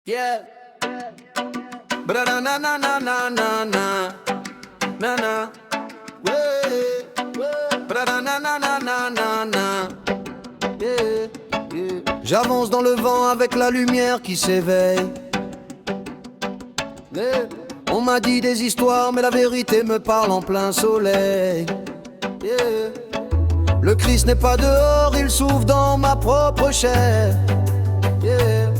Yeah. Bra na na na na na na na na na. Ouais. Bra na na na na na na na. Yeah. Yeah. J'avance dans le vent avec la lumière qui s'éveille. Yeah. On m'a dit des histoires, mais la vérité me parle en plein soleil. Yeah. Le Christ n'est pas dehors, il s'ouvre dans ma propre chair. Yeah.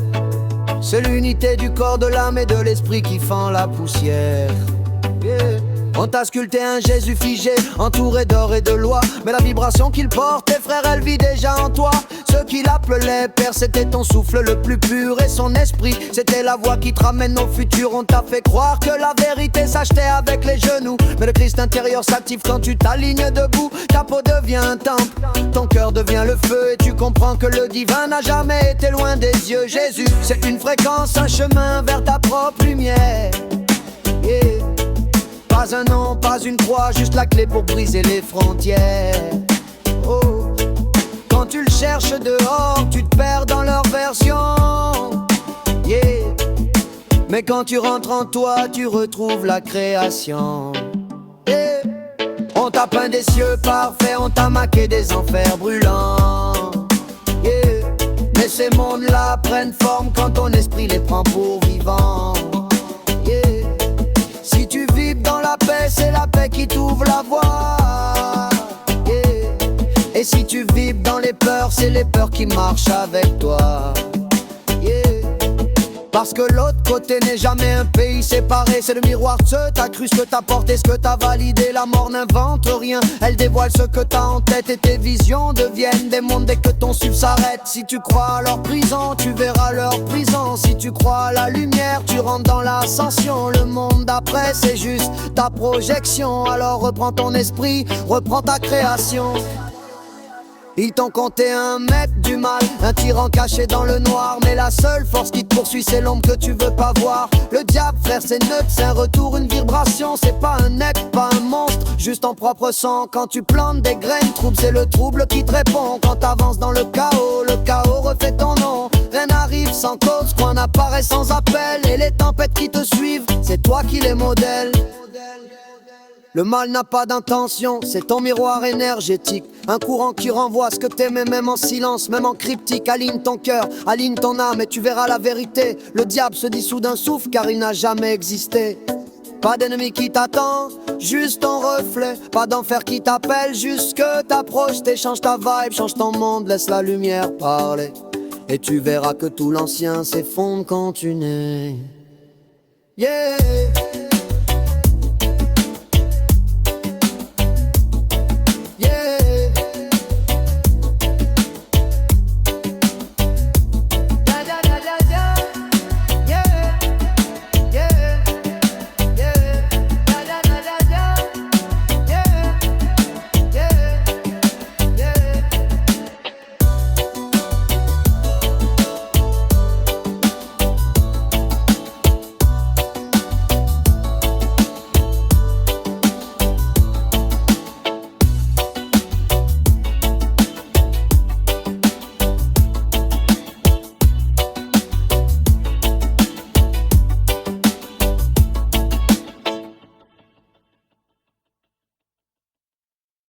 C'est l'unité du corps, de l'âme et de l'esprit qui fend la poussière. Yeah. On t'a sculpté un Jésus figé, entouré d'or et de loi. Mais la vibration qu'il porte, tes frères, elle vit déjà en toi. Ce qu'il appelait Père, c'était ton souffle le plus pur. Et son esprit, c'était la voix qui te ramène au futur. On t'a fait croire que la vérité s'achetait avec les genoux. Mais le Christ intérieur s'active quand tu t'alignes debout. Ta peau devient un temple, ton cœur devient le feu. Et tu comprends que le divin n'a jamais été loin des yeux. Jésus, c'est une fréquence, un chemin vers ta propre lumière. Yeah. Pas un nom, pas une croix, juste la clé pour briser les frontières. Oh. Quand tu le cherches dehors, tu te perds dans leur version. Yeah. Mais quand tu rentres en toi, tu retrouves la création. Yeah. On t'a peint des cieux parfaits, on t'a maqué des enfers brûlants. Yeah. Mais ces mondes-là prennent forme quand ton esprit les prend pour vivants. Yeah. Si tu vibres dans la paix, c'est la paix qui t'ouvre la voie. Yeah. Et si tu vibres dans les peurs, c'est les peurs qui marchent avec toi. Yeah. Parce que l'autre côté n'est jamais un pays séparé. C'est le miroir de ce t'as cru, ce que t'as porté, ce que t'as validé. La mort n'invente rien, elle dévoile ce que t'as en tête. Et tes visions deviennent des mondes dès que ton souffle s'arrête. Si tu crois à leur prison, tu verras leur prison. Si tu crois à la lumière, tu rentres dans l'ascension. Le monde d'après, c'est juste ta projection. Alors reprends ton esprit, reprends ta création. Ils t'ont compté un maître du mal, un tyran caché dans le noir. Mais la seule force qui te poursuit, c'est l'ombre que tu veux pas voir. Le diable, frère, c'est neutre, c'est un retour, une vibration. C'est pas un être, pas un monstre, juste en propre sang. Quand tu plantes des graines troubles, c'est le trouble qui te répond. Quand t'avances dans le chaos refait ton nom. Rien n'arrive sans cause, quoi n'apparaît sans appel. Et les tempêtes qui te suivent, c'est toi qui les modèles. Le mal n'a pas d'intention, c'est ton miroir énergétique. Un courant qui renvoie ce que t'aimais, même en silence, même en cryptique. Aligne ton cœur, aligne ton âme et tu verras la vérité. Le diable se dissout d'un souffle car il n'a jamais existé. Pas d'ennemi qui t'attend, juste ton reflet. Pas d'enfer qui t'appelle, juste que t'approches. T'échanges ta vibe, change ton monde, laisse la lumière parler. Et tu verras que tout l'ancien s'effondre quand tu nais. Yeah.